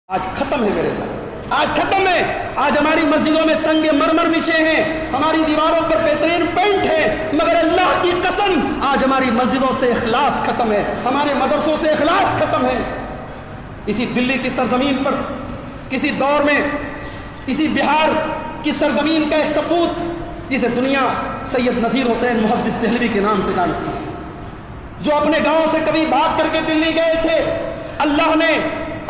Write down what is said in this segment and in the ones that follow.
آج ختم ہے میرے بھائی، آج ختم ہے۔ آج ہماری مسجدوں میں سنگ مرمر بچھے ہیں، ہماری دیواروں پر بہترین پینٹ ہے، مگر اللہ کی قسم آج ہماری مسجدوں سے اخلاص ختم ہے، ہمارے مدرسوں سے اخلاص ختم ہے۔ اسی دلی کی سرزمین پر کسی دور میں اسی بہار کی سرزمین کا ایک سپوت جسے دنیا سید نذیر حسین محدث دہلوی کے نام سے جانتی ہے، جو اپنے گاؤں سے کبھی بھاگ کر کے دلی گئے تھے، اللہ نے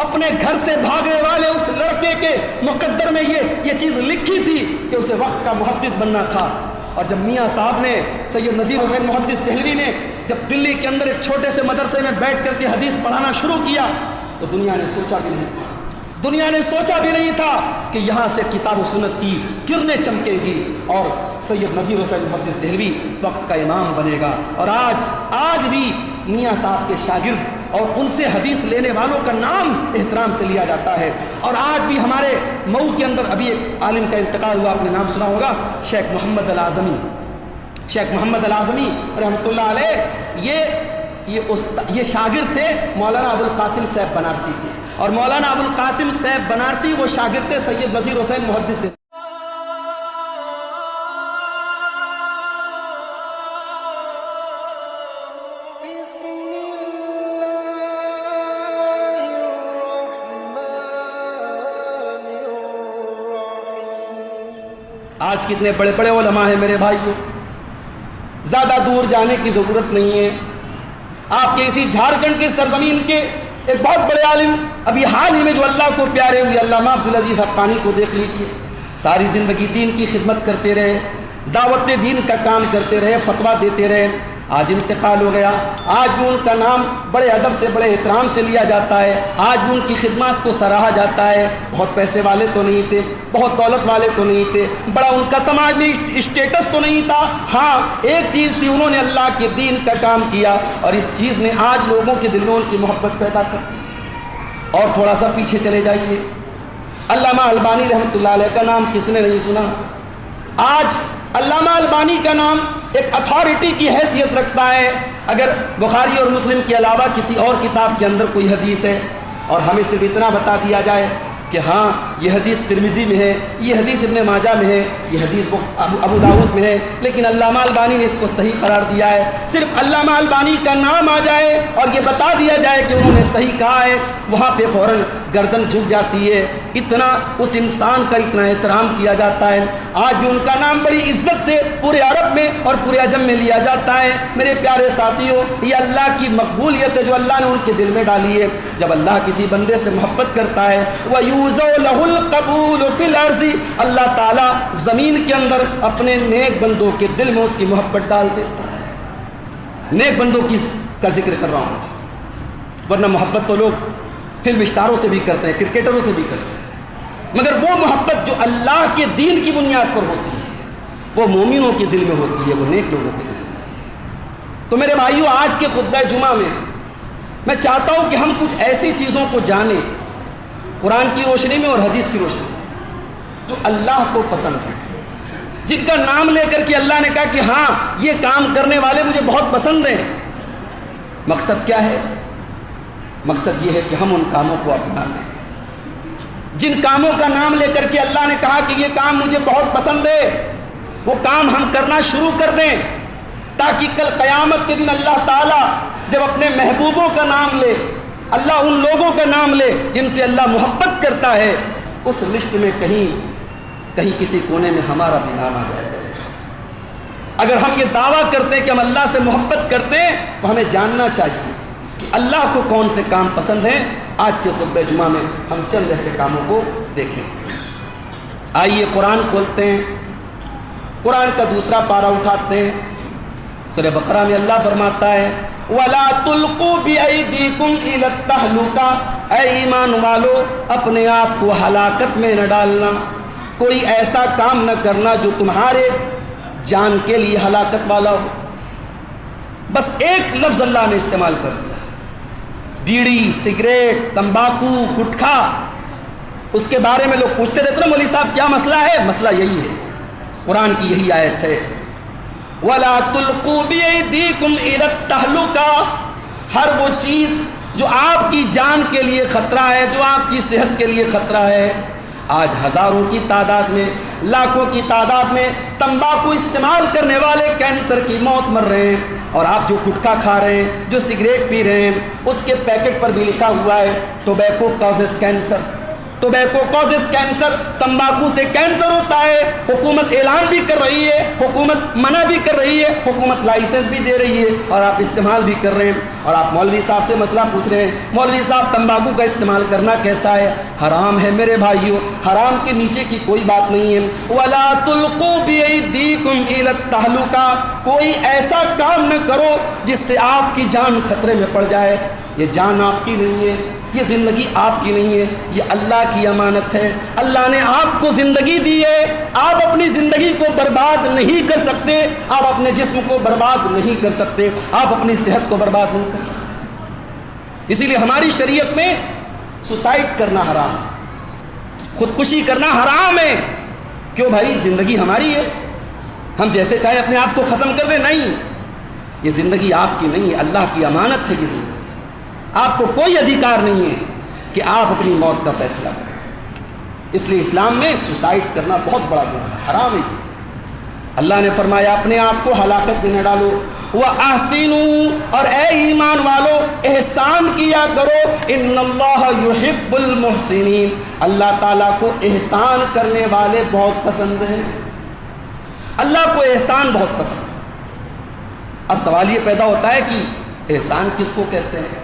اپنے گھر سے بھاگنے والے اس لڑکے کے مقدر میں یہ چیز لکھی تھی کہ اسے وقت کا محدث بننا تھا۔ اور جب میاں صاحب نے سید نذیر حسین محدث دہلوی نے جب دلی کے اندر ایک چھوٹے سے مدرسے میں بیٹھ کر کے حدیث پڑھانا شروع کیا تو دنیا نے سوچا بھی نہیں تھا، دنیا نے سوچا بھی نہیں تھا کہ یہاں سے کتاب و سنت کی کرنیں چمکیں گی اور سید نذیر حسین محدث دہلوی وقت کا امام بنے گا۔ اور آج بھی میاں صاحب کے شاگرد اور ان سے حدیث لینے والوں کا نام احترام سے لیا جاتا ہے۔ اور آج بھی ہمارے مئو کے اندر ابھی ایک عالم کا انتقال ہوا، آپ نے نام سنا ہوگا، شیخ محمد العظمی، شیخ محمد العظمی رحمۃ اللہ علیہ۔ یہ شاگرد تھے مولانا ابوالقاسم صاحب بنارسی کے، اور مولانا ابوالقاسم صاحب بنارسی وہ شاگرد تھے سید نذیر حسین محدث دہلوی۔ آج کتنے بڑے بڑے علماء ہیں میرے بھائیوں، زیادہ دور جانے کی ضرورت نہیں ہے۔ آپ کے اسی جھارکھنڈ کی سرزمین کے ایک بہت بڑے عالم ابھی حال ہی میں جو اللہ کو پیارے ہوئے علامہ عبدالعزیز حقانی کو دیکھ لیجئے، ساری زندگی دین کی خدمت کرتے رہے، دعوت دین کا کام کرتے رہے، فتویٰ دیتے رہے، آج انتقال ہو گیا۔ آج بھی ان کا نام بڑے ادب سے بڑے احترام سے لیا جاتا ہے، آج بھی ان کی خدمات کو سراہا جاتا ہے۔ بہت پیسے والے تو نہیں تھے، بہت دولت والے تو نہیں تھے، بڑا ان کا سماج میں اسٹیٹس تو نہیں تھا، ہاں ایک چیز تھی، انہوں نے اللہ کے دین کا کام کیا اور اس چیز نے آج لوگوں کے دل میں ان کی محبت پیدا کر دی۔ اور تھوڑا سا پیچھے چلے جائیے، علامہ البانی رحمۃ اللہ علیہ کا نام کس نے نہیں سنا؟ آج علامہ البانی کا نام ایک اتھارٹی کی حیثیت رکھتا ہے۔ اگر بخاری اور مسلم کے علاوہ کسی اور کتاب کے اندر کوئی حدیث ہے اور ہمیں صرف اتنا بتا دیا جائے کہ ہاں یہ حدیث ترمذی میں ہے، یہ حدیث ابن ماجہ میں ہے، یہ حدیث ابو داؤد میں ہے، لیکن علامہ البانی نے اس کو صحیح قرار دیا ہے، صرف علامہ البانی کا نام آ جائے اور یہ بتا دیا جائے کہ انہوں نے صحیح کہا ہے، وہاں پہ فوراً گردن جھک جاتی ہے۔ اتنا اس انسان کا اتنا احترام کیا جاتا ہے، آج بھی ان کا نام بڑی عزت سے پورے عرب میں اور پورے عجم میں لیا جاتا ہے۔ میرے پیارے ساتھیوں، یہ اللہ کی مقبولیت ہے جو اللہ نے ان کے دل میں ڈالی ہے۔ جب اللہ کسی بندے سے محبت کرتا ہے وَيُوزَوْ لَهُ الْقَبُولُ فِي الْأَرْضِ، اللہ تعالیٰ زمین کے اندر اپنے نیک بندوں کے دل میں اس کی محبت ڈال دیتا ہے۔ نیک بندوں کا ذکر کر رہا ہوں، ورنہ محبت تو لوگ فلم اسٹاروں سے بھی کرتے ہیں، کرکٹروں سے بھی کرتے ہیں، مگر وہ محبت جو اللہ کے دین کی بنیاد پر ہوتی ہے وہ مومنوں کے دل میں ہوتی ہے، وہ نیک لوگوں کے دل میں ہوتی ہے۔ تو میرے بھائیوں، آج کے خطبہ جمعہ میں چاہتا ہوں کہ ہم کچھ ایسی چیزوں کو جانیں قرآن کی روشنی میں اور حدیث کی روشنی میں جو اللہ کو پسند ہے، جن کا نام لے کر کے اللہ نے کہا کہ ہاں یہ کام کرنے والے مجھے بہت پسند ہیں۔ مقصد کیا ہے؟ مقصد یہ ہے کہ ہم ان کاموں کو اپنا لیں، جن کاموں کا نام لے کر کے اللہ نے کہا کہ یہ کام مجھے بہت پسند ہے، وہ کام ہم کرنا شروع کر دیں، تاکہ کل قیامت کے دن اللہ تعالیٰ جب اپنے محبوبوں کا نام لے، اللہ ان لوگوں کا نام لے جن سے اللہ محبت کرتا ہے، اس لسٹ میں کہیں کسی کونے میں ہمارا بھی نام آ جائے گا۔ اگر ہم یہ دعویٰ کرتے ہیں کہ ہم اللہ سے محبت کرتے ہیں تو ہمیں جاننا چاہیے کہ اللہ کو کون سے کام پسند ہیں۔ آج کے خطبہ جمعہ میں ہم چند ایسے کاموں کو دیکھیں۔ آئیے قرآن کھولتے ہیں، قرآن کا دوسرا پارہ اٹھاتے ہیں۔ سورہ بقرہ میں اللہ فرماتا ہے وَلَا تُلْقُوا بِأَيْدِيكُمْ إِلَى التَّهْلُكَةِ، اے ایمان والو اپنے آپ کو ہلاکت میں نہ ڈالنا، کوئی ایسا کام نہ کرنا جو تمہارے جان کے لیے ہلاکت والا ہو۔ بس ایک لفظ اللہ نے استعمال کر دیا، بیڑی، سگریٹ، تمباکو، گٹکھا، اس کے بارے میں لوگ پوچھتے رہتے ہیں مولوی صاحب کیا مسئلہ ہے؟ مسئلہ یہی ہے، قرآن کی یہی آیت ہے وَلَا تُلْقُوا بِأَيْدِيكُمْ إِلَى التَّهْلُكَةِ، ہر وہ چیز جو آپ کی جان کے لیے خطرہ ہے، جو آپ کی صحت کے لیے خطرہ ہے۔ آج ہزاروں کی تعداد میں، لاکھوں کی تعداد میں تمباکو استعمال کرنے والے کینسر کی موت مر رہے ہیں، اور آپ جو گٹکا کھا رہے ہیں، جو سگریٹ پی رہے ہیں، اس کے پیکٹ پر بھی لکھا ہوا ہے tobacco causes cancer, tobacco causes cancer, تمباکو سے کینسر ہوتا ہے۔ حکومت اعلان بھی کر رہی ہے، حکومت منع بھی کر رہی ہے، حکومت لائسنس بھی دے رہی ہے، اور آپ استعمال بھی کر رہے ہیں۔ اور آپ مولوی صاحب سے مسئلہ پوچھ رہے ہیں، مولوی صاحب تمباکو کا استعمال کرنا کیسا ہے؟ حرام ہے میرے بھائیوں، حرام کے نیچے کی کوئی بات نہیں ہے۔ وَلَا تُلْقُوا بِأَيْدِيكُمْ إِلَى التَّهْلُكَةِ، کوئی ایسا کام نہ کرو جس سے آپ کی جان خطرے میں پڑ جائے۔ یہ جان آپ کی نہیں ہے، یہ زندگی آپ کی نہیں ہے، یہ اللہ کی امانت ہے۔ اللہ نے آپ کو زندگی دی ہے، آپ اپنی زندگی کو برباد نہیں کر سکتے، آپ اپنے جسم کو برباد نہیں کر سکتے، آپ اپنی صحت کو برباد نہیں کر سکتے۔ اسی لیے ہماری شریعت میں سوسائڈ کرنا حرام ہے، خودکشی کرنا حرام ہے۔ کیوں بھائی؟ زندگی ہماری ہے، ہم جیسے چاہے اپنے آپ کو ختم کر دیں؟ نہیں، یہ زندگی آپ کی نہیں ہے، اللہ کی امانت ہے یہ زندگی۔ آپ کو کوئی ادھیکار نہیں ہے کہ آپ اپنی موت کا فیصلہ کریں۔ اس لیے اسلام میں سوسائڈ کرنا بہت بڑا گناہ ہے، حرام ہے۔ اللہ نے فرمایا اپنے آپ کو ہلاکت میں نہ ڈالو، وَأَحْسِنُوا، اور اے ایمان والو احسان کیا کرو، إِنَّ اللَّهَ يُحِبُّ الْمُحْسِنِينَ، اللہ تعالیٰ کو احسان کرنے والے بہت پسند ہیں۔ اللہ کو احسان بہت پسند ہے۔ اب سوال یہ پیدا ہوتا ہے کہ احسان کس کو کہتے ہیں؟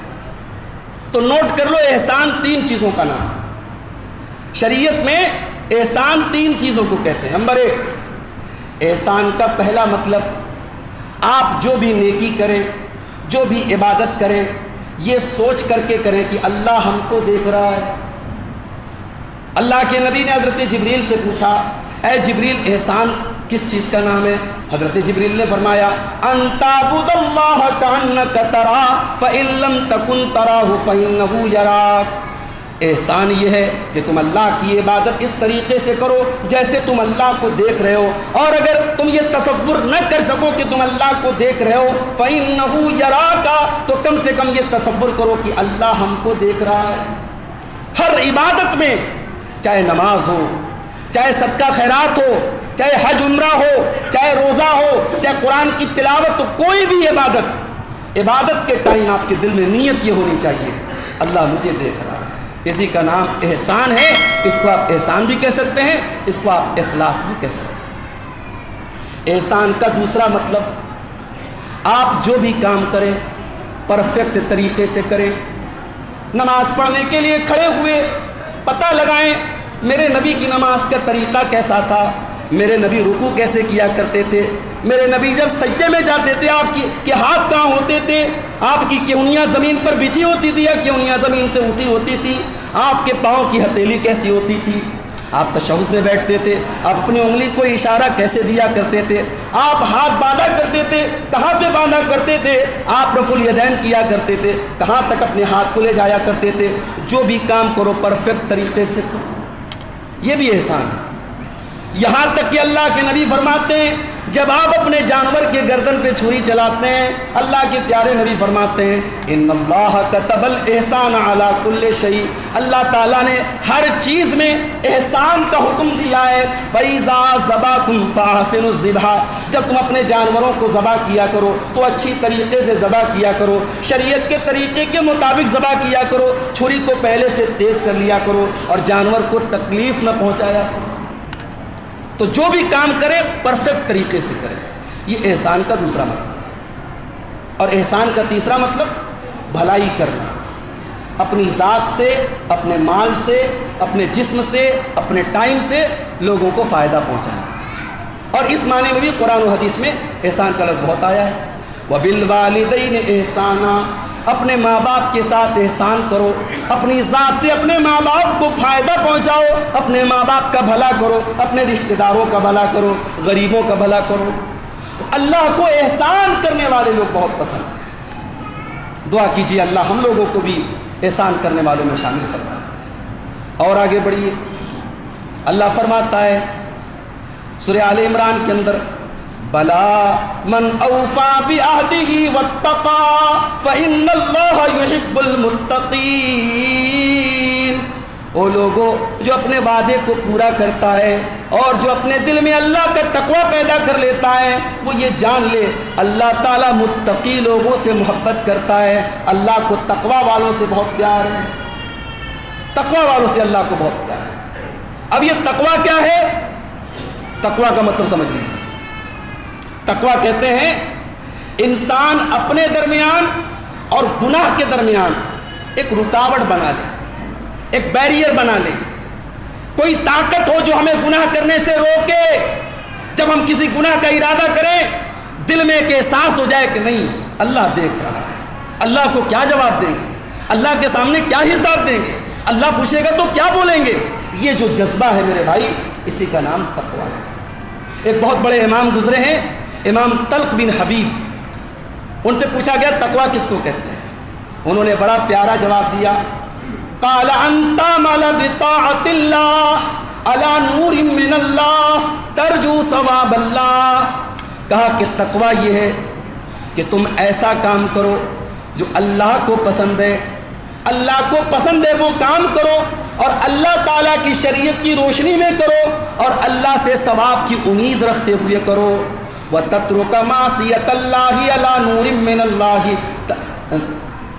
تو نوٹ کر لو، احسان 3 چیزوں کا نام ہے۔ شریعت میں احسان 3 چیزوں کو کہتے ہیں۔ نمبر 1، احسان کا پہلا مطلب آپ جو بھی نیکی کریں، جو بھی عبادت کریں، یہ سوچ کر کے کریں کہ اللہ ہم کو دیکھ رہا ہے۔ اللہ کے نبی نے حضرت جبریل سے پوچھا، اے جبریل احسان کس چیز کا نام ہے؟ حضرت جبریل نے فرمایا ان تعبد اللہ کانک تراہ فإن لم تکن تراہ فإنہ یراک۔ احسان یہ ہے کہ تم اللہ کی عبادت اس طریقے سے کرو جیسے تم اللہ کو دیکھ رہے ہو، اور اگر تم یہ تصور نہ کر سکو کہ تم اللہ کو دیکھ رہے ہو فإنہ یراک، تو کم سے کم یہ تصور کرو کہ اللہ ہم کو دیکھ رہا ہے۔ ہر عبادت میں، چاہے نماز ہو، چاہے صدقہ خیرات ہو، چاہے حج عمرہ ہو، چاہے روزہ ہو، چاہے قرآن کی تلاوت ہو، کوئی بھی عبادت کے ٹائم آپ کے دل میں نیت یہ ہونی چاہیے، اللہ مجھے دیکھ رہا ہے۔ اسی کا نام احسان ہے۔ اس کو آپ احسان بھی کہہ سکتے ہیں، اس کو آپ اخلاص بھی کہہ سکتے ہیں۔ احسان کا دوسرا مطلب آپ جو بھی کام کریں پرفیکٹ طریقے سے کریں۔ نماز پڑھنے کے لیے کھڑے ہوئے پتہ لگائیں میرے نبی کی نماز کا طریقہ کیسا تھا، میرے نبی رکوع کیسے کیا کرتے تھے، میرے نبی جب سجدے میں جاتے تھے آپ کے ہاتھ کہاں ہوتے تھے، آپ کی کیونیاں زمین پر بچھی ہوتی تھی یا کیونیاں زمین سے اٹھی ہوتی تھی، آپ کے پاؤں کی ہتھیلی کیسی ہوتی تھی، آپ تشہد میں بیٹھتے تھے، آپ اپنی انگلی کو اشارہ کیسے دیا کرتے تھے، آپ ہاتھ باندھا کرتے تھے کہاں پہ باندھا کرتے تھے، آپ رفع الیدین کیا کرتے تھے کہاں تک اپنے ہاتھ کو لے جایا کرتے تھے۔ جو بھی کام کرو پرفیکٹ طریقے سے کرو، یہ بھی احسان ہے۔ یہاں تک کہ اللہ کے نبی فرماتے ہیں جب آپ اپنے جانور کے گردن پہ چھری چلاتے ہیں، اللہ کے پیارے نبی فرماتے ہیں ان اللہ کتب الاحسان علی کل شیء، اللہ تعالیٰ نے ہر چیز میں احسان کا حکم دیا ہے۔ فَإِذَا ذَبَحْتُمْ فَأَحْسِنُوا الذِّبْحَ، جب تم اپنے جانوروں کو ذبح کیا کرو تو اچھی طریقے سے ذبح کیا کرو، شریعت کے طریقے کے مطابق ذبح کیا کرو، چھری کو پہلے سے تیز کر لیا کرو اور جانور کو تکلیف نہ پہنچایا کرو۔ تو جو بھی کام کرے پرفیکٹ طریقے سے کرے، یہ احسان کا دوسرا مطلب۔ اور احسان کا تیسرا مطلب بھلائی کرنا، اپنی ذات سے، اپنے مال سے، اپنے جسم سے، اپنے ٹائم سے لوگوں کو فائدہ پہنچانا۔ اور اس معنی میں بھی قرآن و حدیث میں احسان کا لفظ بہت آیا ہے۔ وَبِالْوَالِدَيْنِ احسانًا، اپنے ماں باپ کے ساتھ احسان کرو، اپنی ذات سے اپنے ماں باپ کو فائدہ پہنچاؤ، اپنے ماں باپ کا بھلا کرو، اپنے رشتہ داروں کا بھلا کرو، غریبوں کا بھلا کرو۔ تو اللہ کو احسان کرنے والے لوگ بہت پسند ہیں۔ دعا کیجیے اللہ ہم لوگوں کو بھی احسان کرنے والوں میں شامل فرمائے۔ اور آگے بڑھیے، اللہ فرماتا ہے سورہ آل عمران کے اندر بلا من اوفا بعہدہ واتقى فإن اللہ يحب المتقین. وہ لوگوں جو اپنے وعدے کو پورا کرتا ہے اور جو اپنے دل میں اللہ کا تقوی پیدا کر لیتا ہے، وہ یہ جان لے اللہ تعالیٰ متقی لوگوں سے محبت کرتا ہے. اللہ کو تقوی والوں سے بہت پیار ہے، تقوی والوں سے اللہ کو بہت پیار ہے. اب یہ تقوی کیا ہے؟ تقوی کا مطلب سمجھ لیجیے. تقوی کہتے ہیں انسان اپنے درمیان اور گناہ کے درمیان ایک رکاوٹ بنا لے، ایک بیریئر بنا لے، کوئی طاقت ہو جو ہمیں گناہ کرنے سے روکے. جب ہم کسی گناہ کا ارادہ کریں دل میں ایک احساس ہو جائے کہ نہیں اللہ دیکھ رہا ہے، اللہ کو کیا جواب دیں گے، اللہ کے سامنے کیا حساب دیں گے، اللہ پوچھے گا تو کیا بولیں گے. یہ جو جذبہ ہے میرے بھائی، اسی کا نام تقویٰ ہے. ایک بہت بڑے امام گزرے ہیں، امام طلق بن حبیب. ان سے پوچھا گیا تقویٰ کس کو کہتے ہیں؟ انہوں نے بڑا پیارا جواب دیا. قال ان تعمل بطاعت اللہ علی نور من اللہ ترجو ثواب اللہ. کہا کہ تقویٰ یہ ہے کہ تم ایسا کام کرو جو اللہ کو پسند ہے، اللہ کو پسند ہے وہ کام کرو اور اللہ تعالیٰ کی شریعت کی روشنی میں کرو اور اللہ سے ثواب کی امید رکھتے ہوئے کرو. وَتَتْرُكَ مَعْصِيَةَ اللَّهِ عَلَى نُورٍ مِّنَ اللَّهِ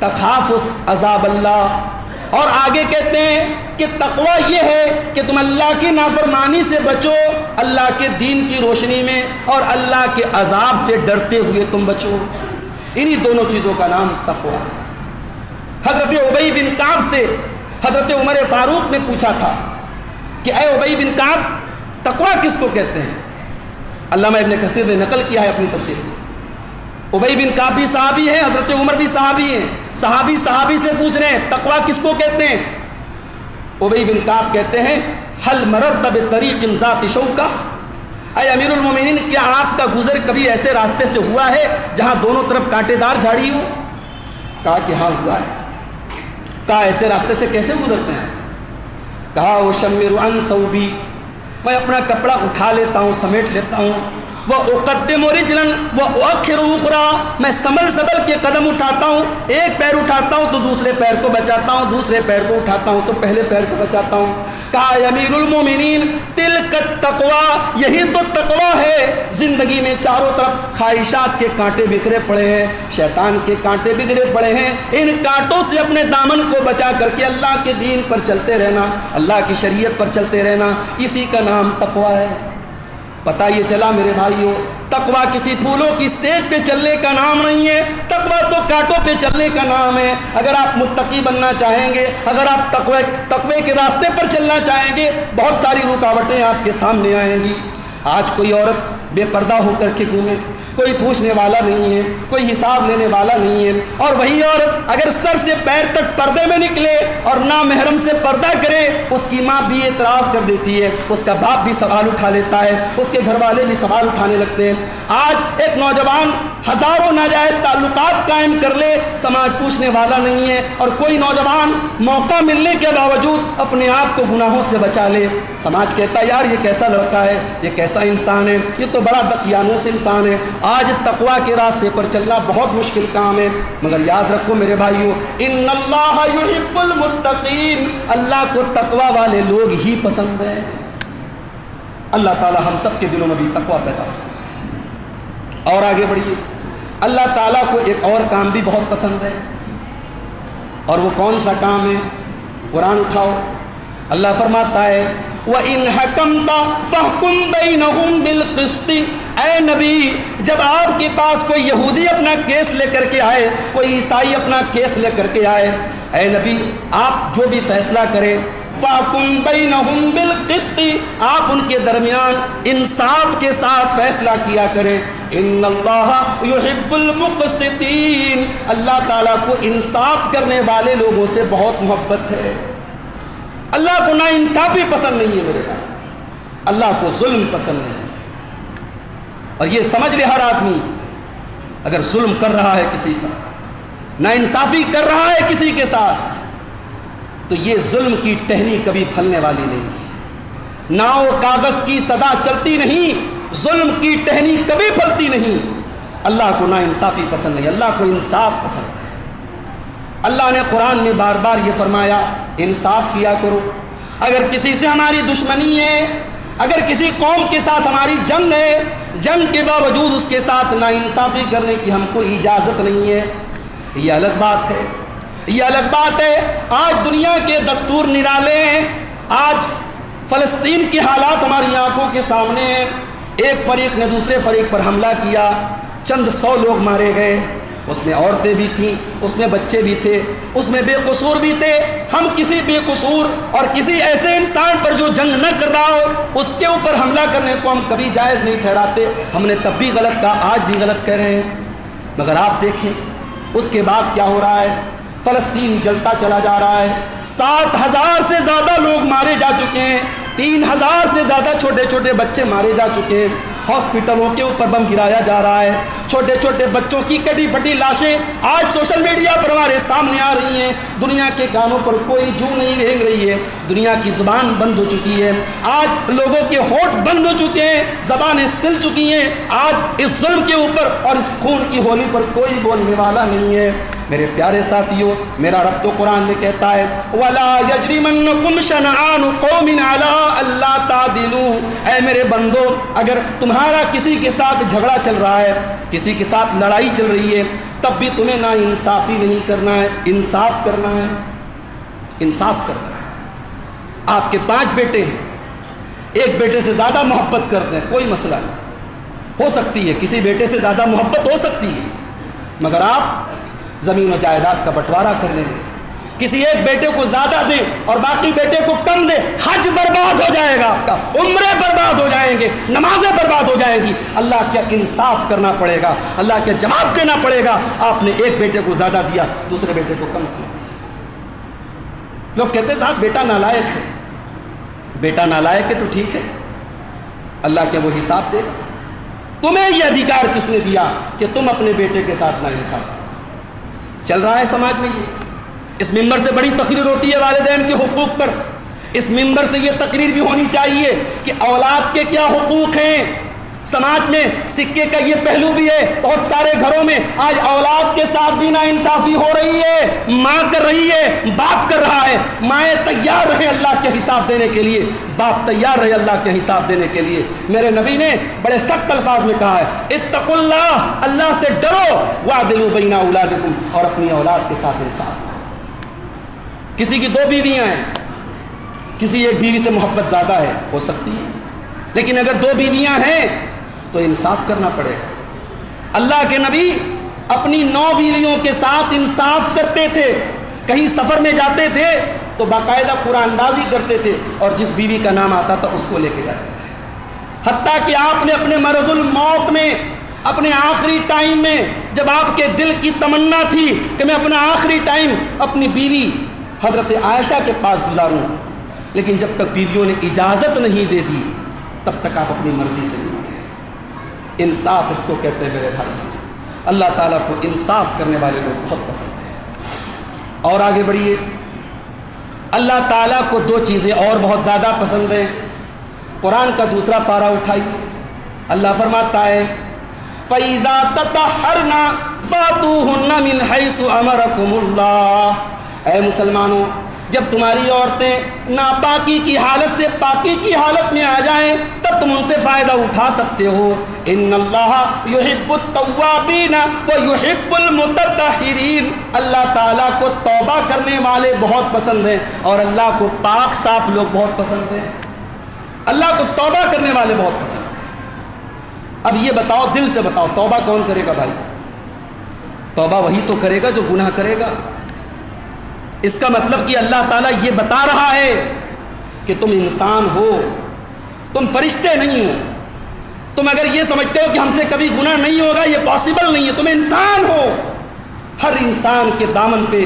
تَخَافُ عَذَابَ اللَّهِ. اور آگے کہتے ہیں کہ تقویٰ یہ ہے کہ تم اللہ کی نافرمانی سے بچو اللہ کے دین کی روشنی میں اور اللہ کے عذاب سے ڈرتے ہوئے تم بچو. انہی دونوں چیزوں کا نام تقویٰ. حضرت ابی بن کعب سے حضرت عمر فاروق نے پوچھا تھا کہ اے ابی بن کعب تقویٰ کس کو کہتے ہیں؟ علامہ ابن کثیر نے نقل کیا ہے اپنی تفسیر میں. ابی بن کعب بھی صحابی ہیں، حضرت عمر بھی صحابی ہیں. صحابی سے پوچھ رہے ہیں تقویٰ کس کو کہتے ہیں؟ ابی بن کعب کہتے ہیں حل مررت بطریق ذات شوکہ. اے امیر المومنین کیا آپ کا گزر کبھی ایسے راستے سے ہوا ہے جہاں دونوں طرف کانٹے دار جھاڑی ہو؟ کہا کہ ہاں ہوا ہے. کہا ایسے راستے سے کیسے گزرتے ہیں؟ کہا وشمر عن ثوبی، میں اپنا کپڑا اٹھا لیتا ہوں، سمیٹ لیتا ہوں. وَأُقَدِّمُ رِجْلًا وَأُؤَخِّرُ أُخْرَىٰ، میں سنبھل کے قدم اٹھاتا ہوں، ایک پیر اٹھاتا ہوں تو دوسرے پیر کو بچاتا ہوں، دوسرے پیر کو اٹھاتا ہوں تو پہلے پیر کو بچاتا ہوں. کہا امیر المومنین تلک التقویٰ، یہی تو تقویٰ ہے. زندگی میں چاروں طرف خواہشات کے کانٹے بکھرے پڑے ہیں، شیطان کے کانٹے بکھرے پڑے ہیں. ان کانٹوں سے اپنے دامن کو بچا کر کے اللہ کے دین پر چلتے رہنا، اللہ کی شریعت پر چلتے رہنا، اسی کا نام تقویٰ ہے. پتہ یہ چلا میرے بھائیوں تقویٰ کسی پھولوں کی سیج پہ چلنے کا نام نہیں ہے، تقویٰ تو کانٹوں پہ چلنے کا نام ہے. اگر آپ متقی بننا چاہیں گے، اگر آپ تقوی کے راستے پر چلنا چاہیں گے، بہت ساری رکاوٹیں آپ کے سامنے آئیں گی. آج کوئی عورت بے پردہ ہو کر کے گھومے، کوئی پوچھنے والا نہیں ہے، کوئی حساب لینے والا نہیں ہے. اور وہی عورت اگر سر سے پیر تک پردے میں نکلے اور نامحرم سے پردہ کرے، اس کی ماں بھی اعتراض کر دیتی ہے، اس کا باپ بھی سوال اٹھا لیتا ہے، اس کے گھر والے بھی سوال اٹھانے لگتے ہیں. آج ایک نوجوان ہزاروں ناجائز تعلقات قائم کر لے، سماج پوچھنے والا نہیں ہے. اور کوئی نوجوان موقع ملنے کے باوجود اپنے آپ کو گناہوں سے بچا لے، سماج کہتا ہے یار یہ کیسا لڑکا ہے، یہ کیسا انسان ہے، یہ تو بڑا دقیانوس انسان ہے. آج تقویٰ کے راستے پر چلنا بہت مشکل کام ہے. مگر یاد رکھو میرے بھائیو ان اللہ یحب المتقین، اللہ کو تقویٰ والے لوگ ہی پسند ہیں. اللہ تعالی ہم سب کے دلوں میں بھی تقویٰ پیدا کرے. اور آگے بڑھیے. اللہ تعالیٰ کو ایک اور کام بھی بہت پسند ہے، اور وہ کون سا کام ہے؟ قرآن اٹھاؤ. اللہ فرماتا ہے وَإِنْ حَكَمْتَ فَاحْكُمْ بَيْنَهُمْ بِالْقِسْطِ. اے نبی جب آپ کے پاس کوئی یہودی اپنا کیس لے کر کے آئے، کوئی عیسائی اپنا کیس لے کر کے آئے، اے نبی آپ جو بھی فیصلہ کریں فَاحْكُمْ بَيْنَهُمْ بِالْقِسْطِ، آپ ان کے درمیان انصاف کے ساتھ فیصلہ کیا کریں. ان اللہ یحب المقسطین، اللہ تعالیٰ کو انصاف کرنے والے لوگوں سے بہت محبت ہے. اللہ کو نا انصافی پسند نہیں ہے میرے بھائی، اللہ کو ظلم پسند نہیں ہے. اور یہ سمجھ لے ہر آدمی اگر ظلم کر رہا ہے کسی پر، نا انصافی کر رہا ہے کسی کے ساتھ، تو یہ ظلم کی ٹہنی کبھی پھلنے والی نہیں. ناؤ کاغذ کی صدا چلتی نہیں، ظلم کی ٹہنی کبھی پھلتی نہیں۔ اللہ کو نا انصافی پسند نہیں، اللہ کو انصاف پسند ہے۔ اللہ نے قرآن میں بار بار یہ فرمایا انصاف کیا کرو۔ اگر کسی سے ہماری دشمنی ہے، اگر کسی قوم کے ساتھ ہماری جنگ ہے، جنگ کے باوجود اس کے ساتھ نا انصافی کرنے کی ہم کو اجازت نہیں ہے۔ یہ الگ بات ہے، یہ الگ بات ہے۔ آج دنیا کے دستور نرالے ہیں، آج فلسطین کے حالات ہماری آنکھوں کے سامنے ہیں۔ ایک فریق نے دوسرے فریق پر حملہ کیا، چند 100 لوگ مارے گئے، اس میں عورتیں بھی تھیں، اس میں بچے بھی تھے، اس میں بے قصور بھی تھے۔ ہم کسی بے قصور اور کسی ایسے انسان پر جو جنگ نہ کر رہا ہو اس کے اوپر حملہ کرنے کو ہم کبھی جائز نہیں ٹھہراتے۔ ہم نے تب بھی غلط کہا، آج بھی غلط کہہ رہے ہیں۔ مگر آپ دیکھیں اس کے بعد کیا ہو رہا ہے، فلسطین جلتا چلا جا رہا ہے۔ 7,000 سے زیادہ لوگ مارے جا چکے ہیں، 3,000 سے زیادہ چھوٹے چھوٹے بچے مارے جا چکے ہیں، ہاسپٹلوں کے اوپر بم گرایا جا رہا ہے، چھوٹے چھوٹے بچوں کی کٹی پھٹی لاشیں آج سوشل میڈیا پر ہمارے سامنے آ رہی ہیں۔ دنیا کے کانوں پر کوئی جو نہیں رینگ رہی ہے، دنیا کی زبان بند ہو چکی ہے، آج لوگوں کے ہونٹ بند ہو چکے ہیں، زبانیں سل چکی ہیں۔ آج اس ظلم کے اوپر اور اس خون کی ہولی پر کوئی بولنے والا نہیں ہے۔ میرے پیارے ساتھیوں، میرا رب تو قرآن میں کہتا ہے وَلَا يَجْرِمَنَّكُمْ شَنَآنُ قَوْمٍ عَلَىٰ أَلَّا تَعْدِلُوا، اے میرے بندو اگر تمہارا کسی کے ساتھ جھگڑا چل رہا ہے، کسی کے ساتھ لڑائی چل رہی ہے، تب بھی تمہیں نا انصافی نہیں کرنا ہے، انصاف کرنا ہے، انصاف کرنا ہے۔ آپ کے 5 بیٹے ہیں، ایک بیٹے سے زیادہ محبت کرتے ہیں، کوئی مسئلہ نہیں، ہو سکتی ہے کسی بیٹے سے زیادہ محبت ہو سکتی ہے، مگر آپ زمین و جائیداد کا بٹوارہ کرنے دیں، کسی ایک بیٹے کو زیادہ دیں اور باقی بیٹے کو کم دیں، حج برباد ہو جائے گا، آپ کا عمرے برباد ہو جائیں گے، نمازیں برباد ہو جائیں گی۔ اللہ کا انصاف کرنا پڑے گا، اللہ کے جواب دینا پڑے گا۔ آپ نے ایک بیٹے کو زیادہ دیا، دوسرے بیٹے کو کم کیا۔ لوگ کہتے ہیں صاحب بیٹا نالائق ہے، بیٹا نالائق ہے تو ٹھیک ہے، اللہ کے وہ حساب دے گا۔ تمہیں یہ ادھیکار کس نے دیا کہ تم اپنے بیٹے کے ساتھ ناانصاف کرو؟ چل رہا ہے سماج میں یہ، اس ممبر سے بڑی تقریر ہوتی ہے والدین کے حقوق پر، اس ممبر سے یہ تقریر بھی ہونی چاہیے کہ اولاد کے کیا حقوق ہیں۔ سماج میں سکے کا یہ پہلو بھی ہے، بہت سارے گھروں میں آج اولاد کے ساتھ بھی ناانصافی ہو رہی ہے، ماں کر رہی ہے، باپ کر رہا ہے۔ مائیں تیار رہے اللہ کے حساب دینے کے لیے، باپ تیار رہے اللہ کے حساب دینے کے لیے۔ میرے نبی نے بڑے سخت الفاظ میں کہا ہے اتقوا اللہ، اللہ سے ڈرو، واعدلوا بین اولادکم، اور اپنی اولاد کے ساتھ انصاف کرو۔ کسی کی 2 بیویاں ہیں، کسی ایک بیوی سے محبت زیادہ ہے، ہو سکتی ہے، لیکن اگر 2 بیویاں ہیں تو انصاف کرنا پڑے گا۔ اللہ کے نبی اپنی 9 بیویوں کے ساتھ انصاف کرتے تھے، کہیں سفر میں جاتے تھے تو باقاعدہ قرآن اندازی کرتے تھے اور جس بیوی کا نام آتا تھا اس کو لے کے جاتے تھے، حتیٰ کہ آپ نے اپنے مرض الموت میں، اپنے آخری ٹائم میں، جب آپ کے دل کی تمنا تھی کہ میں اپنا آخری ٹائم اپنی بیوی حضرت عائشہ کے پاس گزاروں، لیکن جب تک بیویوں نے اجازت نہیں دے دی تب تک آپ اپنی مرضی سے نہیں گئے۔ انصاف اس کو کہتے ہیں میرے بھائی، اللہ تعالیٰ کو انصاف کرنے والے لوگ بہت پسند ہیں۔ اور آگے بڑھیے، اللہ تعالیٰ کو 2 چیزیں اور بہت زیادہ پسند ہیں۔ قرآن کا دوسرا پارہ اٹھائیے، اللہ فرماتا ہے فَإِذَا تَطَهَّرْنَ فَأْتُوهُنَّ مِنْ حَيْثُ أَمَرَكُمُ اللَّهُ، اے مسلمانوں جب تمہاری عورتیں ناپاکی کی حالت سے پاکی کی حالت میں آ جائیں تب تم ان سے فائدہ اٹھا سکتے ہو۔ ان اللہ یحب التوابین ویحب المتطہرین، اللہ تعالیٰ کو توبہ کرنے والے بہت پسند ہیں اور اللہ کو پاک صاف لوگ بہت پسند ہیں، اللہ کو توبہ کرنے والے بہت پسند ہیں۔ اب یہ بتاؤ، دل سے بتاؤ، توبہ کون کرے گا بھائی؟ توبہ وہی تو کرے گا جو گناہ کرے گا۔ اس کا مطلب کہ اللہ تعالیٰ یہ بتا رہا ہے کہ تم انسان ہو، تم فرشتے نہیں ہو۔ تم اگر یہ سمجھتے ہو کہ ہم سے کبھی گناہ نہیں ہوگا، یہ پاسبل نہیں ہے، تم انسان ہو۔ ہر انسان کے دامن پہ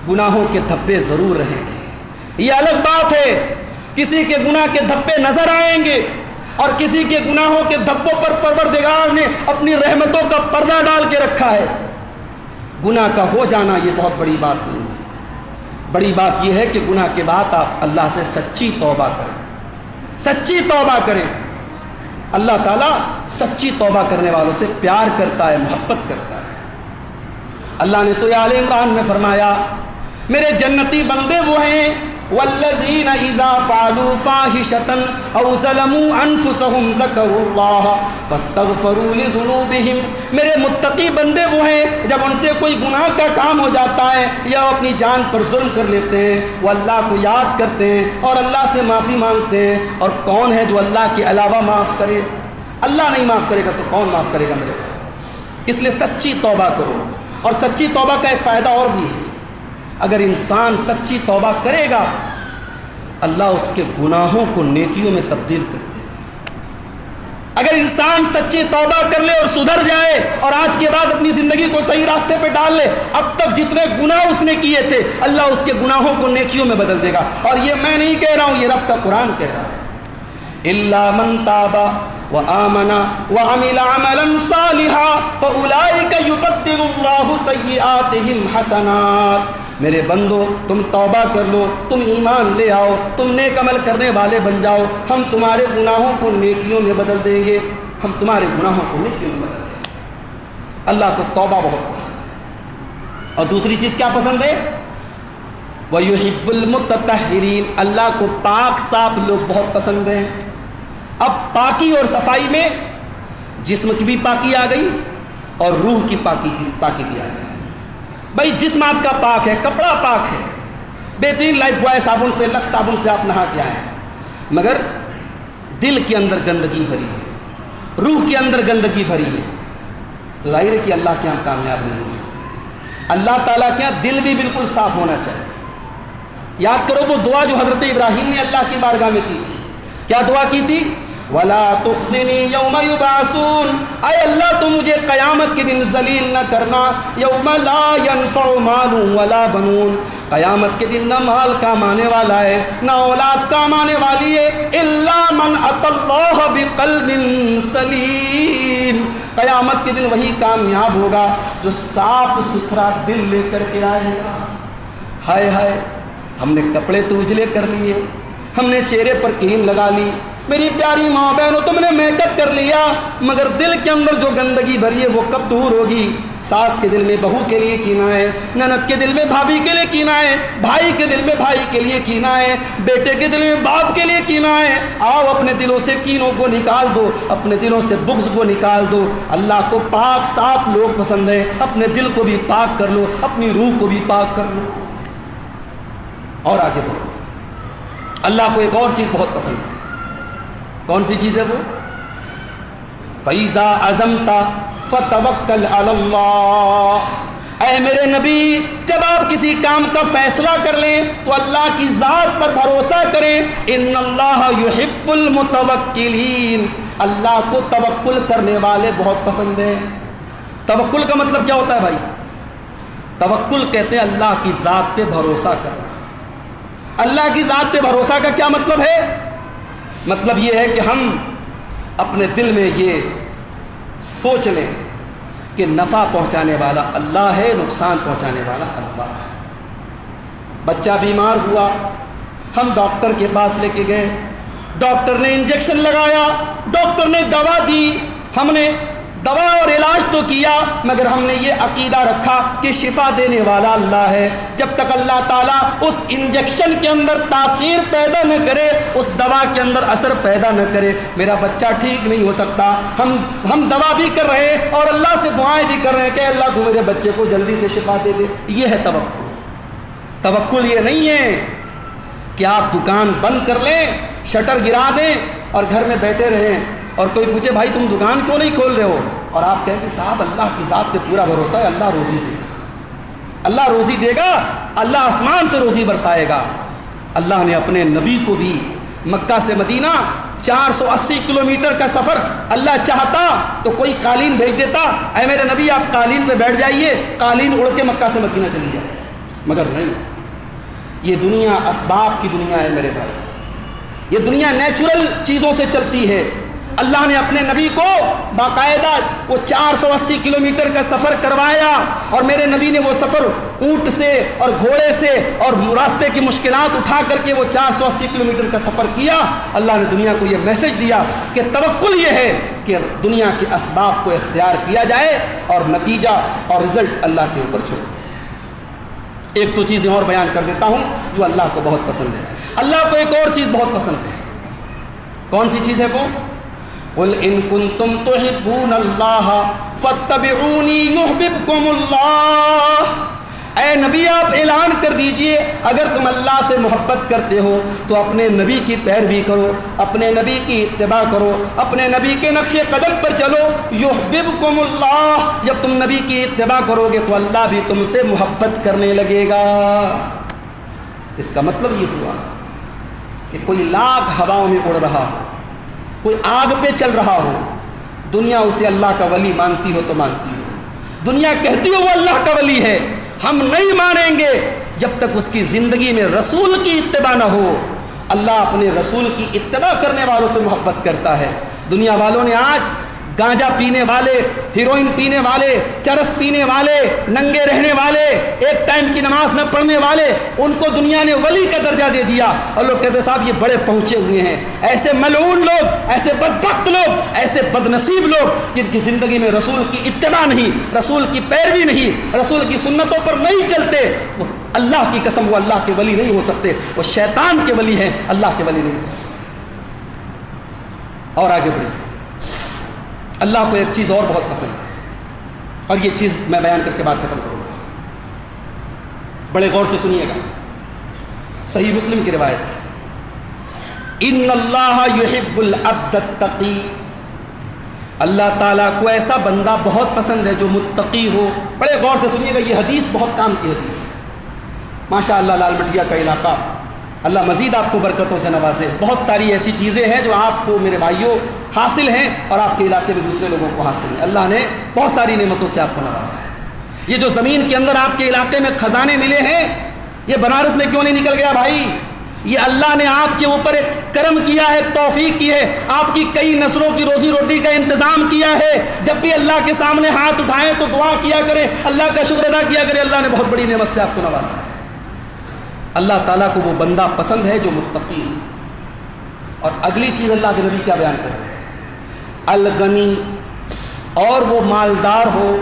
گناہوں کے دھبے ضرور رہیں گے، یہ الگ بات ہے، کسی کے گناہ کے دھبے نظر آئیں گے اور کسی کے گناہوں کے دھبوں پر پروردگار نے اپنی رحمتوں کا پردہ ڈال کے رکھا ہے۔ گناہ کا ہو جانا یہ بہت بڑی بات نہیں ہے، بڑی بات یہ ہے کہ گناہ کے بعد آپ اللہ سے سچی توبہ کریں، سچی توبہ کریں۔ اللہ تعالیٰ سچی توبہ کرنے والوں سے پیار کرتا ہے، محبت کرتا ہے۔ اللہ نے سورہ آل عمران میں فرمایا میرے جنتی بندے وہ ہیں والذین اذا فعلوا فاحشة او ظلموا انفسهم ذکروا اللہ فاستغفروا لذنوبہم، میرے متقی بندے وہ ہیں جب ان سے کوئی گناہ کا کام ہو جاتا ہے یا اپنی جان پر ظلم کر لیتے ہیں وہ اللہ کو یاد کرتے ہیں اور اللہ سے معافی مانگتے ہیں۔ اور کون ہے جو اللہ کے علاوہ معاف کرے؟ اللہ نہیں معاف کرے گا تو کون معاف کرے گا میرے کو؟ اس لیے سچی توبہ کرو۔ اور سچی توبہ کا ایک فائدہ اور بھی ہے، اگر انسان سچی توبہ کرے گا اللہ اس کے گناہوں کو نیکیوں میں تبدیل کر دے۔ اگر انسان سچی توبہ کر لے اور سدھر جائے اور آج کے بعد اپنی زندگی کو صحیح راستے پہ ڈال لے، اب تک جتنے گناہ اس نے کیے تھے اللہ اس کے گناہوں کو نیکیوں میں بدل دے گا۔ اور یہ میں نہیں کہہ رہا ہوں، یہ رب کا قرآن کہہ رہا ہے، الا من تاب وآمن وعمل عملا صالحا فاولئک یبدل اللہ سیئاتہم حسنات۔ میرے بندو تم توبہ کر لو، تم ایمان لے آؤ، تم نیک عمل کرنے والے بن جاؤ، ہم تمہارے گناہوں کو نیکیوں میں بدل دیں گے، ہم تمہارے گناہوں کو نیکیوں میں بدل دیں گے۔ اللہ کو توبہ بہت پسند ہے۔ اور دوسری چیز کیا پسند ہے؟ وَيُحِبُّ الْمُتَطَہِّرِينَ، اللہ کو پاک صاف لوگ بہت پسند ہیں۔ اب پاکی اور صفائی میں جسم کی بھی پاکی آ گئی اور روح کی پاکی کی آ گئی۔ بھائی جسم آپ کا پاک ہے، کپڑا پاک ہے، بہترین لائف بوائے صابن سے، لکس صابن سے آپ نہا کے آئے ہیں، مگر دل کے اندر گندگی بھری ہے، روح کے اندر گندگی بھری ہے، تو ظاہر ہے کہ اللہ کے ہم کامیاب نہیں ہو سکتے۔ اللہ تعالیٰ کے یہاں دل بھی بالکل صاف ہونا چاہیے۔ یاد کرو وہ دعا جو حضرت ابراہیم نے اللہ کی بارگاہ میں کی تھی، کیا دعا کی تھی؟ وَلَا تُخْزِنِي يَوْمَ يُبْعَثُونَ، اے اللہ تو مجھے قیامت کے دن ذلیل نہ کرنا، یوم لا ينفع مال ولا بنون، قیامت کے دن نہ مال کام آنے والا ہے نہ اولاد کام آنے والی ہے، الا من اتى اللہ بقلب سلیم، قیامت کے دن وہی کامیاب ہوگا جو صاف ستھرا دل لے کر کے آئے گا۔ ہائے ہائے، ہم نے کپڑے تو اجلے کر لیے، ہم نے چہرے پر کریم لگا لی، میری پیاری ماں بہنوں تم نے میک اپ کر لیا، مگر دل کے اندر جو گندگی بھری ہے وہ کب دور ہوگی؟ ساس کے دل میں بہو کے لیے کینہ ہے، نند کے دل میں بھابھی کے لیے کینہ ہے، بھائی کے دل میں بھائی کے لیے کینہ ہے، بیٹے کے دل میں باپ کے لیے کینہ ہے۔ آؤ اپنے دلوں سے کینوں کو نکال دو، اپنے دلوں سے بغض کو نکال دو۔ اللہ کو پاک صاف لوگ پسند ہیں، اپنے دل کو بھی پاک کر لو، اپنی روح کو بھی پاک کر لو۔ اور آگے بڑھو، اللہ کو ایک اور چیز بہت پسند ہے، کون سی چیز ہے وہ؟ فَإِذَا عَزَمْتَ فَتَوَكَّلْ عَلَى اللَّهِ، اے میرے نبی جب آپ کسی کام کا فیصلہ کر لیں تو اللہ کی ذات پر بھروسہ کریں، ان اللہ یحب المتوکلین، اللہ کو توکل کرنے والے بہت پسند ہیں۔ توکل کا مطلب کیا ہوتا ہے بھائی؟ توکل کہتے ہیں اللہ کی ذات پہ بھروسہ کرنا۔ اللہ کی ذات پہ بھروسہ کا کیا مطلب ہے؟ مطلب یہ ہے کہ ہم اپنے دل میں یہ سوچ لیں کہ نفع پہنچانے والا اللہ ہے، نقصان پہنچانے والا اللہ ہے۔ بچہ بیمار ہوا، ہم ڈاکٹر کے پاس لے کے گئے، ڈاکٹر نے انجیکشن لگایا، ڈاکٹر نے دوا دی، ہم نے دوا اور علاج تو کیا مگر ہم نے یہ عقیدہ رکھا کہ شفا دینے والا اللہ ہے۔ جب تک اللہ تعالیٰ اس انجیکشن کے اندر تاثیر پیدا نہ کرے، اس دوا کے اندر اثر پیدا نہ کرے، میرا بچہ ٹھیک نہیں ہو سکتا۔ ہم دوا بھی کر رہے ہیں اور اللہ سے دعائیں بھی کر رہے ہیں کہ اللہ تو میرے بچے کو جلدی سے شفا دے دے۔ یہ ہے توکل۔ توکل یہ نہیں ہے کہ آپ دکان بند کر لیں، شٹر گرا دیں اور گھر میں بیٹھے رہیں اور کوئی پوچھے بھائی تم دکان کیوں نہیں کھول رہے ہو، اور آپ کہیں کہ صاحب اللہ کی ذات پہ پورا بھروسہ ہے، اللہ روزی دے گا، اللہ روزی دے گا، اللہ آسمان سے روزی برسائے گا۔ اللہ نے اپنے نبی کو بھی مکہ سے مدینہ 480 کلومیٹر کا سفر اللہ چاہتا تو کوئی قالین بھیج دیتا، اے میرے نبی آپ قالین پہ بیٹھ جائیے، قالین اڑ کے مکہ سے مدینہ چلی جائے، مگر نہیں۔ یہ دنیا اسباب کی دنیا ہے میرے بھائی، یہ دنیا نیچرل چیزوں سے چلتی ہے، اللہ نے اپنے نبی کو باقاعدہ وہ 480 کلومیٹر کا سفر کروایا، اور میرے نبی نے وہ سفر اونٹ سے اور گھوڑے سے اور راستے کی مشکلات اٹھا کر کے وہ 480 کلومیٹر کا سفر کیا۔ اللہ نے دنیا کو یہ میسج دیا کہ توکل یہ ہے کہ دنیا کے اسباب کو اختیار کیا جائے اور نتیجہ اور رزلٹ اللہ کے اوپر چھوڑ دیا جائے۔ ایک تو چیزیں اور بیان کر دیتا ہوں جو اللہ کو بہت پسند ہے۔ اللہ کو ایک اور چیز بہت پسند ہے۔ کون سی چیز ہے وہ؟ قل ان کنتم تحبون اللہ فاتبعونی یحببکم اللہ۔ اے نبی آپ اعلان کر دیجئے اگر تم اللہ سے محبت کرتے ہو تو اپنے نبی کی پیروی کرو، اپنے نبی کی اتباع کرو، اپنے نبی کے نقش قدم پر چلو۔ یحببکم اللہ، جب تم نبی کی اتباع کرو گے تو اللہ بھی تم سے محبت کرنے لگے گا۔ اس کا مطلب یہ ہوا کہ کوئی لاکھ ہواؤں میں اڑ رہا ہو، کوئی آگ پہ چل رہا ہو، دنیا اسے اللہ کا ولی مانتی ہو تو مانتی ہو، دنیا کہتی ہو وہ اللہ کا ولی ہے، ہم نہیں مانیں گے جب تک اس کی زندگی میں رسول کی اتباع نہ ہو۔ اللہ اپنے رسول کی اتباع کرنے والوں سے محبت کرتا ہے۔ دنیا والوں نے آج گانجا پینے والے، ہیروئن پینے والے، چرس پینے والے، ننگے رہنے والے، ایک ٹائم کی نماز نہ پڑھنے والے، ان کو دنیا نے ولی کا درجہ دے دیا، اور لوگ کہتے ہیں صاحب یہ بڑے پہنچے ہوئے ہیں۔ ایسے ملعون لوگ، ایسے بدبخت لوگ، ایسے بدنصیب لوگ جن کی زندگی میں رسول کی اتباع نہیں، رسول کی پیروی نہیں، رسول کی سنتوں پر نہیں چلتے، وہ اللہ کی قسم وہ اللہ کے ولی نہیں ہو سکتے، وہ شیطان کے ولی ہیں، اللہ کے ولی نہیں ہو سکتے۔ اور آگے بڑھیں۔ اللہ کو ایک چیز اور بہت پسند ہے، اور یہ چیز میں بیان کر کے بات ختم کروں گا، بڑے غور سے سنیے گا۔ صحیح مسلم کی روایت ہے، ان اللہ یحب العبد التقی، اللہ تعالیٰ کو ایسا بندہ بہت پسند ہے جو متقی ہو۔ بڑے غور سے سنیے گا، یہ حدیث بہت کام کی حدیث ہے۔ ماشاء اللہ لال مٹیا کا علاقہ، اللہ مزید آپ کو برکتوں سے نوازے۔ بہت ساری ایسی چیزیں ہیں جو آپ کو میرے بھائیوں حاصل ہیں، اور آپ کے علاقے میں دوسرے لوگوں کو حاصل ہیں۔ اللہ نے بہت ساری نعمتوں سے آپ کو نوازا ہے۔ یہ جو زمین کے اندر آپ کے علاقے میں خزانے ملے ہیں، یہ بنارس میں کیوں نہیں نکل گیا بھائی؟ یہ اللہ نے آپ کے اوپر ایک کرم کیا ہے، توفیق کی ہے، آپ کی کئی نسلوں کی روزی روٹی کا انتظام کیا ہے۔ جب بھی اللہ کے سامنے ہاتھ اٹھائیں تو دعا کیا کریں، اللہ کا شکر ادا کیا کریں، اللہ نے بہت بڑی نعمت سے آپ کو نوازا ہے۔ اللہ تعالیٰ کو وہ بندہ پسند ہے جو متقی ہے۔ اور اگلی چیز اللہ کے نبی کیا بیان کر رہے ہیں؟ الغنی، اور وہ مالدار ہو،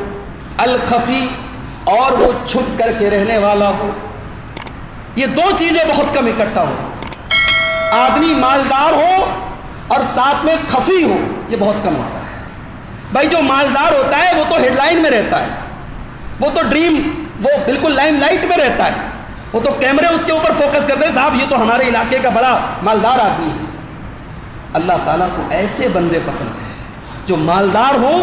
الخفی، اور وہ چھپ کر کے رہنے والا ہو۔ یہ دو چیزیں بہت کم اکٹھا ہو، آدمی مالدار ہو اور ساتھ میں خفی ہو، یہ بہت کم ہوتا ہے۔ بھائی جو مالدار ہوتا ہے وہ تو ہیڈ لائن میں رہتا ہے، وہ تو ڈریم، وہ بالکل لائم لائٹ میں رہتا ہے، وہ تو کیمرے اس کے اوپر فوکس کرتے ہیں، صاحب یہ تو ہمارے علاقے کا بڑا مالدار آدمی ہے۔ اللہ تعالیٰ کو ایسے بندے پسند ہیں جو مالدار ہو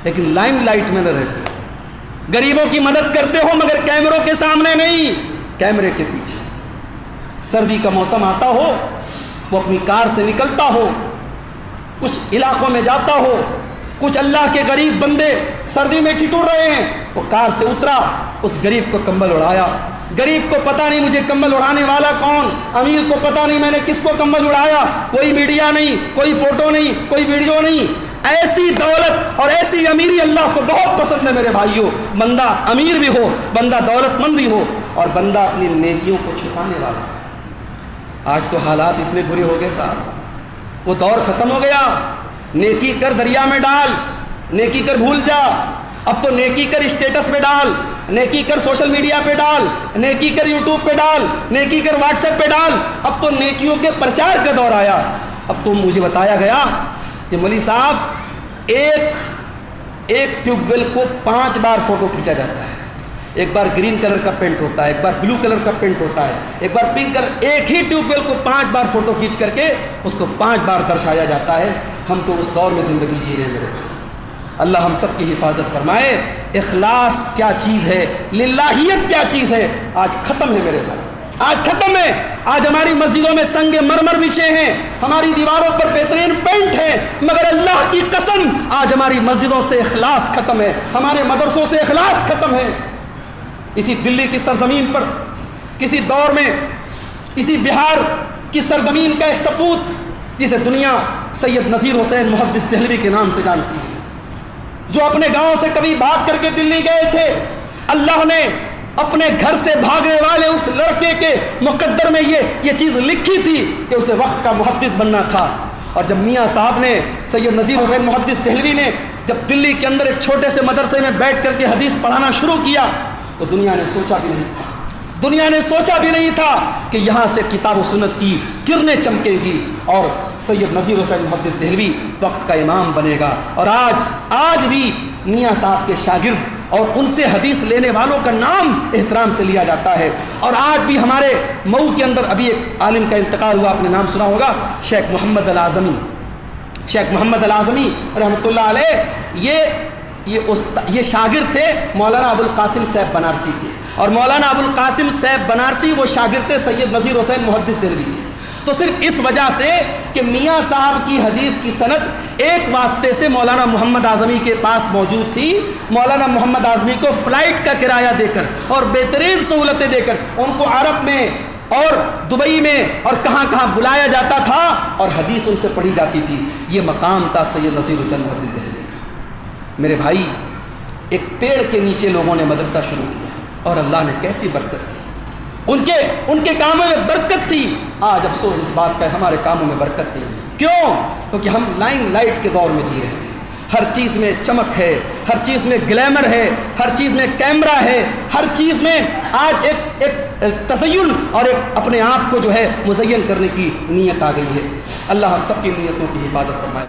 لیکن لائم لائٹ میں نہ رہتے، غریبوں کی مدد کرتے ہو مگر کیمروں کے سامنے نہیں، کیمرے کے پیچھے۔ سردی کا موسم آتا ہو، وہ اپنی کار سے نکلتا ہو، کچھ علاقوں میں جاتا ہو، کچھ اللہ کے غریب بندے سردی میں ٹھٹور رہے ہیں، وہ کار سے اترا، اس غریب کو کمبل اڑایا۔ غریب کو پتہ نہیں مجھے کمبل اڑانے والا کون، امیر کو پتہ نہیں میں نے کس کو کمبل اڑایا، کوئی میڈیا نہیں، کوئی فوٹو نہیں، کوئی ویڈیو نہیں۔ ایسی دولت اور ایسی امیری اللہ کو بہت پسند ہے میرے بھائیوں۔ بندہ امیر بھی ہو، بندہ دولت مند بھی ہو، اور بندہ اپنی نیکیوں کو چھپانے والا۔ آج تو حالات اتنے برے ہو گئے صاحب، وہ دور ختم ہو گیا، نیکی کر دریا میں ڈال، نیکی کر بھول جا۔ اب تو نیکی کر اسٹیٹس پہ ڈال، نیکی کر سوشل میڈیا پہ ڈال، نیکی کر یوٹیوب پہ ڈال، نیکی کر واٹس ایپ پہ ڈال۔ اب تو نیکیوں کے پرچار کا دور آیا۔ اب تو مجھے بتایا گیا کہ مولوی صاحب ایک ٹیوب ویل کو 5 بار فوٹو کھینچا جاتا ہے۔ ایک بار گرین کلر کا پینٹ ہوتا ہے، ایک بار بلو کلر کا پینٹ ہوتا ہے، ایک بار پنک کلر، ایک ہی ٹیوب ویل کو 5 بار فوٹو کھینچ کر کے اس کو 5 بار درشایا جاتا ہے۔ ہم تو اس دور میں زندگی جی رہے ہیں میرے بھائی۔ اللہ ہم سب کی حفاظت فرمائے۔ اخلاص کیا چیز ہے، للہیت کیا چیز ہے، آج ختم ہے میرے بھائی، آج ختم ہے۔ آج ہماری مسجدوں میں سنگ مرمر بچھے ہیں، ہماری دیواروں پر بہترین پینٹ ہے، مگر اللہ کی قسم آج ہماری مسجدوں سے اخلاص ختم ہے، ہمارے مدرسوں سے اخلاص ختم ہے۔ اسی دلی کی سرزمین پر کسی دور میں اسی بہار کی سرزمین کا ایک سپوت جسے دنیا سید نذیر حسین محدث دہلوی کے نام سے جانتی ہے، جو اپنے گاؤں سے کبھی بھاگ کر کے دلی گئے تھے، اللہ نے اپنے گھر سے بھاگنے والے اس لڑکے کے مقدر میں یہ چیز لکھی تھی کہ اسے وقت کا محدث بننا تھا۔ اور جب میاں صاحب نے، سید نذیر حسین محدث دہلوی نے جب دلی کے اندر ایک چھوٹے سے مدرسے میں بیٹھ کر کے حدیث پڑھانا شروع کیا تو دنیا نے سوچا بھی نہیں تھا کہ یہاں سے کتاب و سنت کی کرنیں چمکے گی اور سید نذیر حسین محدث دہلوی وقت کا امام بنے گا۔ اور آج بھی میاں صاحب کے شاگرد اور ان سے حدیث لینے والوں کا نام احترام سے لیا جاتا ہے۔ اور آج بھی ہمارے مئو کے اندر ابھی ایک عالم کا انتقال ہوا، آپ نے نام سنا ہوگا، شیخ محمد الاعظمی رحمۃ اللہ علیہ۔ یہ شاگرد تھے مولانا ابو القاسم صاحب بنارسی کے، اور مولانا ابو القاسم صاحب بنارسی وہ شاگرد تھے سید نذیر حسین محدث دہلوی کے۔ تو صرف اس وجہ سے کہ میاں صاحب کی حدیث کی سند ایک واسطے سے مولانا محمد اعظمی کے پاس موجود تھی، مولانا محمد اعظمی کو فلائٹ کا کرایہ دے کر اور بہترین سہولتیں دے کر ان کو عرب میں اور دبئی میں اور کہاں کہاں بلایا جاتا تھا اور حدیث ان سے پڑھی جاتی تھی۔ یہ مقام تھا سید نذیر حسین محدث دہلوی کا۔ میرے بھائی، ایک پیڑ کے نیچے لوگوں نے مدرسہ شروع کیا اور اللہ نے کیسی برکت دی، ان کے کاموں میں برکت تھی۔ آج افسوس اس بات کا ہے ہمارے کاموں میں برکت نہیں۔ کیوں؟ کیونکہ ہم لائٹ کے دور میں جی رہے ہیں، ہر چیز میں چمک ہے، ہر چیز میں گلیمر ہے، ہر چیز میں کیمرہ ہے، ہر چیز میں آج ایک تزین اور ایک اپنے آپ کو جو ہے مزین کرنے کی نیت آ گئی ہے۔ اللہ ہم سب کی نیتوں کی حفاظت فرمائے۔